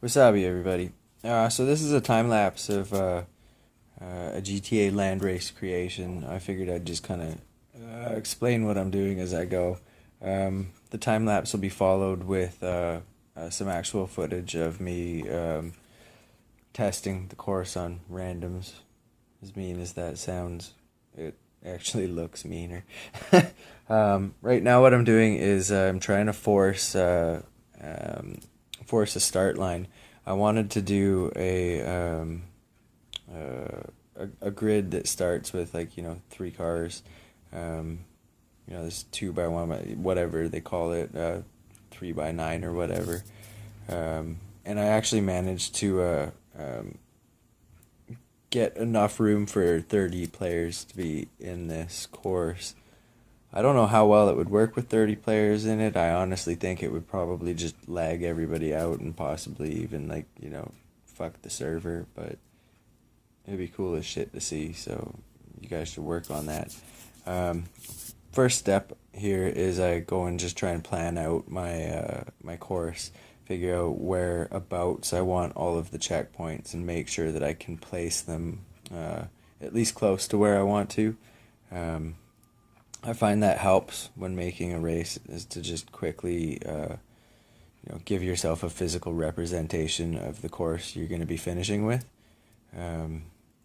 Wasabi, everybody. So this is a time lapse of a GTA land race creation. I figured I'd just kind of explain what I'm doing as I go. The time lapse will be followed with some actual footage of me testing the course on randoms. As mean as that sounds, it actually looks meaner. Right now, what I'm doing is I'm trying to force a start line. I wanted to do a grid that starts with, like, three cars. This 2x1, whatever they call it, 3x9 or whatever. And I actually managed to get enough room for 30 players to be in this course. I don't know how well it would work with 30 players in it. I honestly think it would probably just lag everybody out and possibly even, like, fuck the server, but it'd be cool as shit to see, so you guys should work on that. First step here is I go and just try and plan out my course, figure out whereabouts I want all of the checkpoints and make sure that I can place them at least close to where I want to. I find that helps when making a race, is to just quickly give yourself a physical representation of the course you're going to be finishing with.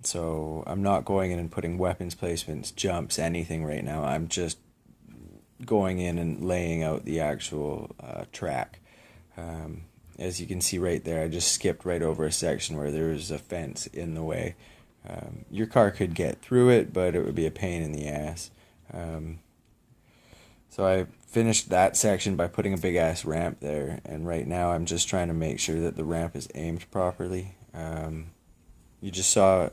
So I'm not going in and putting weapons placements, jumps, anything right now. I'm just going in and laying out the actual track. As you can see right there, I just skipped right over a section where there was a fence in the way. Your car could get through it, but it would be a pain in the ass. So I finished that section by putting a big ass ramp there, and right now I'm just trying to make sure that the ramp is aimed properly. You just saw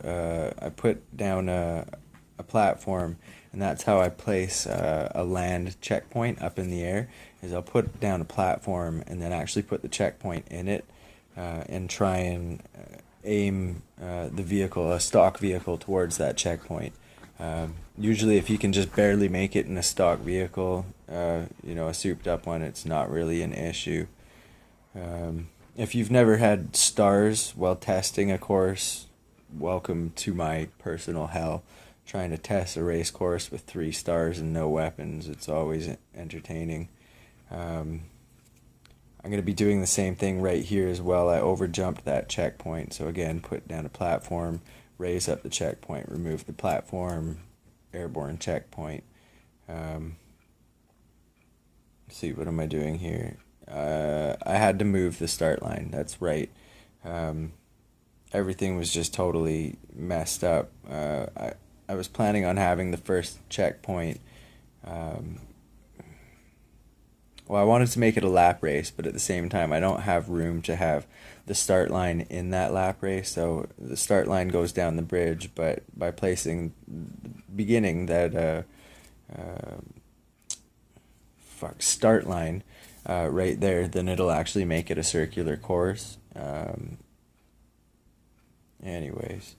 I put down a platform, and that's how I place a land checkpoint up in the air, is I'll put down a platform and then actually put the checkpoint in it, and try and aim the vehicle, a stock vehicle, towards that checkpoint. Usually if you can just barely make it in a stock vehicle, a souped up one, it's not really an issue. If you've never had stars while testing a course, welcome to my personal hell. Trying to test a race course with 3 stars and no weapons, it's always entertaining. I'm going to be doing the same thing right here as well. I overjumped that checkpoint, so again, put down a platform, raise up the checkpoint, remove the platform, airborne checkpoint. Let's see, what am I doing here? I had to move the start line, that's right. Everything was just totally messed up. I was planning on having the first checkpoint. Well, I wanted to make it a lap race, but at the same time, I don't have room to have the start line in that lap race. So the start line goes down the bridge, but by placing beginning that start line right there, then it'll actually make it a circular course. Anyways,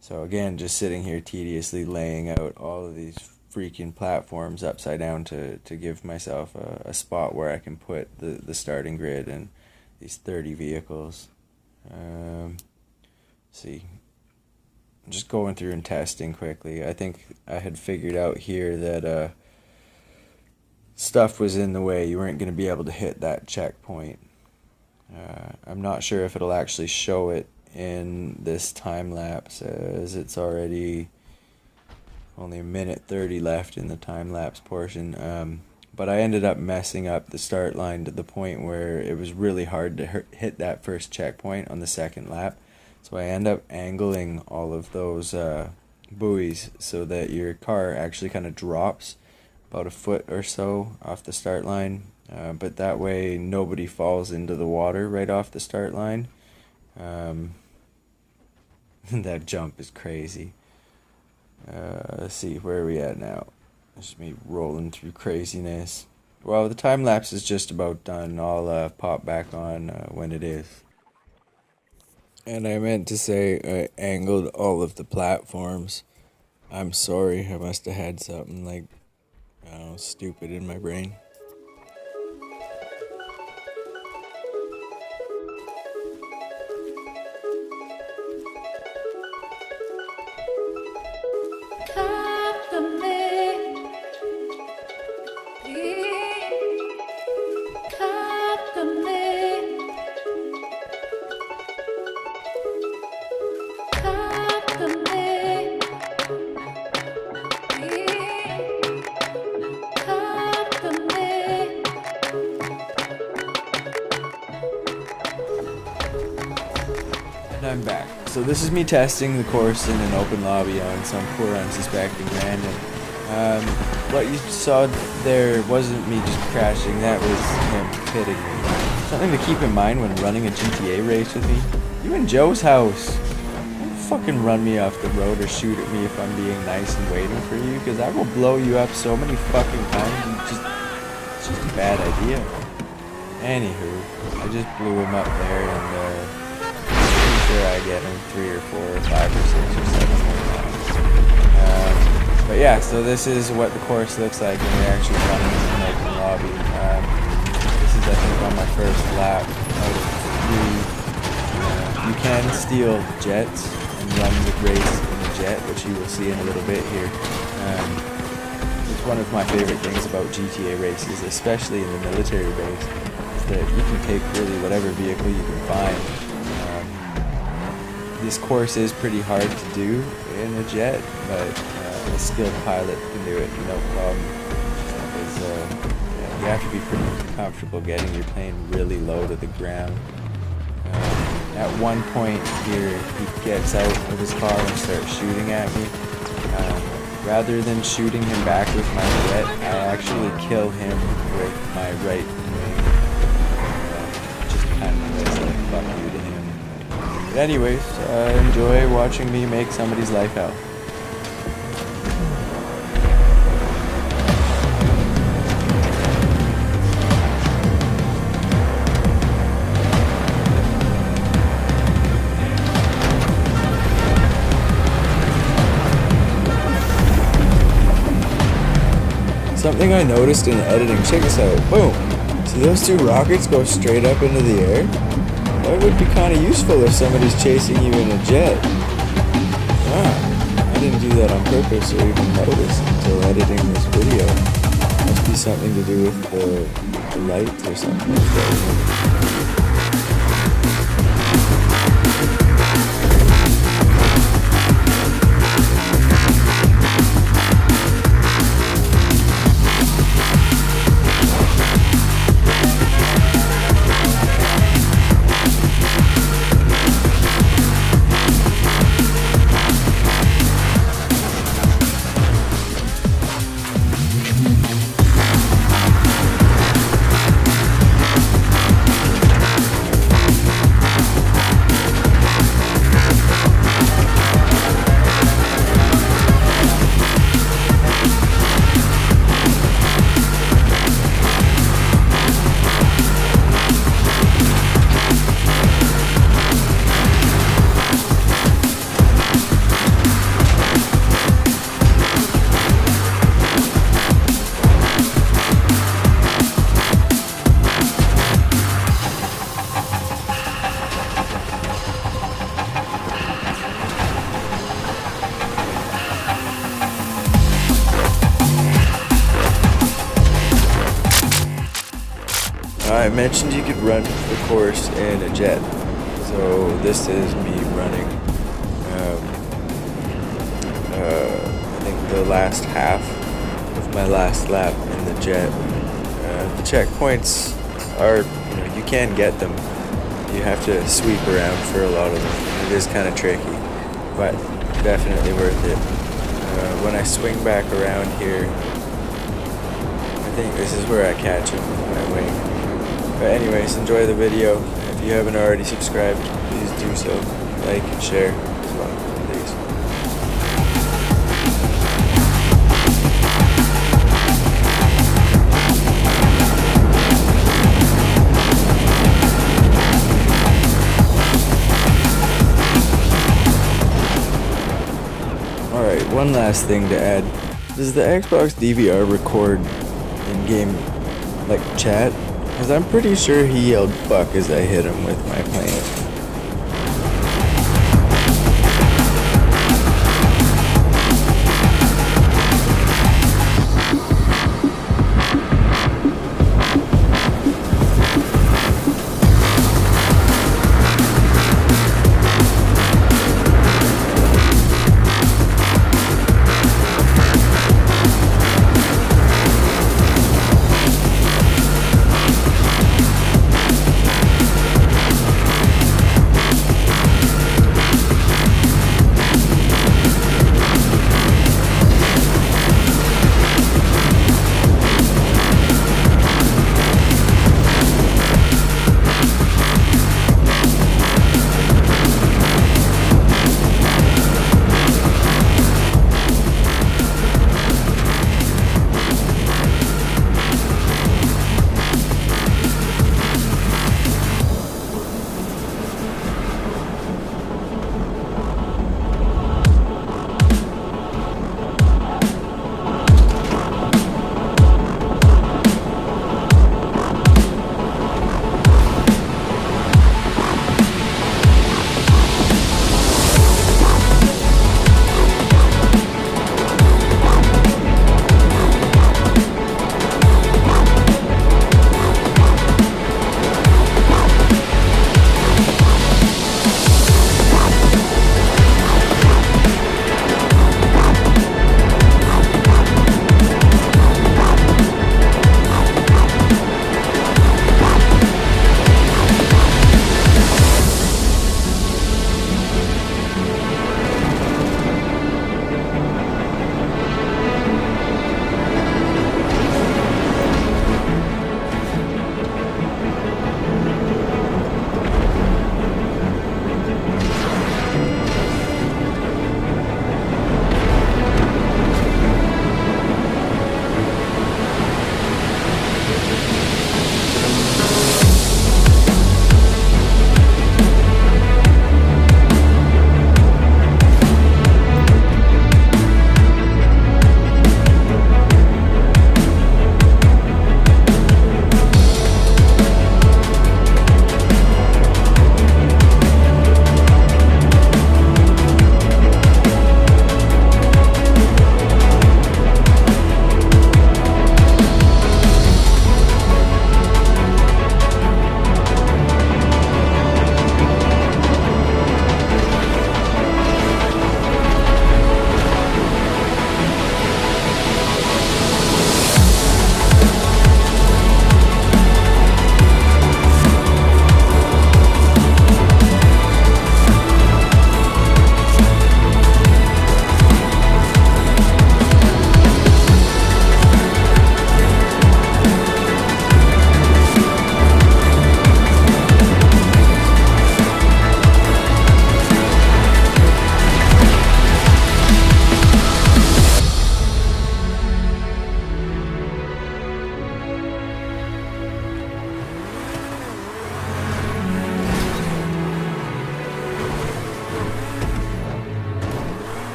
so again, just sitting here tediously laying out all of these freaking platforms upside down to give myself a spot where I can put the starting grid and these 30 vehicles. See, I'm just going through and testing quickly. I think I had figured out here that stuff was in the way. You weren't going to be able to hit that checkpoint. I'm not sure if it'll actually show it in this time lapse, as it's already only 1:30 left in the time lapse portion. But I ended up messing up the start line to the point where it was really hard to hit that first checkpoint on the second lap. So I end up angling all of those buoys so that your car actually kind of drops about a foot or so off the start line. But that way nobody falls into the water right off the start line. That jump is crazy. Let's see, where are we at now? Just me rolling through craziness. Well, the time lapse is just about done. I'll pop back on when it is. And I meant to say I angled all of the platforms. I'm sorry, I must have had something like, I don't know, stupid in my brain. back. So this is me testing the course in an open lobby on some poor unsuspecting random. What you saw there wasn't me just crashing, that was him hitting me. Something to keep in mind when running a GTA race with me. You in Joe's house. Don't fucking run me off the road or shoot at me if I'm being nice and waiting for you, because I will blow you up so many fucking times. It's just a bad idea. Anywho, I just blew him up there, and pretty sure I get him 3 or 4 or 5 or 6 or 7 more times. But yeah, so this is what the course looks like when you're actually running in an open lobby. This is, I think, on my first lap out of 3. You can steal jets and run the race in a jet, which you will see in a little bit here. It's one of my favorite things about GTA races, especially in the military base, is that you can take really whatever vehicle you can find. This course is pretty hard to do in a jet, but a skilled pilot can do it, no problem. Because you have to be pretty comfortable getting your plane really low to the ground. At one point here, he gets out of his car and starts shooting at me. Rather than shooting him back with my jet, I actually kill him with my right wing. Just kind of as like fuck you to him. But anyways, enjoy watching me make somebody's life hell. Something I noticed in editing, check this out, boom! See those 2 rockets go straight up into the air? That would be kind of useful if somebody's chasing you in a jet. Ah, I didn't do that on purpose or even notice until editing this video. Must be something to do with the lights or something like that. I mentioned you could run the course in a jet, so this is me running, I think the last half of my last lap in the jet. The checkpoints are, you can get them, you have to sweep around for a lot of them. It is kind of tricky, but definitely worth it. When I swing back around here, I think this is where I catch him with my wing. But anyways, enjoy the video. If you haven't already subscribed, please do so. Like and share as well, please. Alright, one last thing to add. Does the Xbox DVR record in-game, like, chat? Because I'm pretty sure he yelled fuck as I hit him with my plane.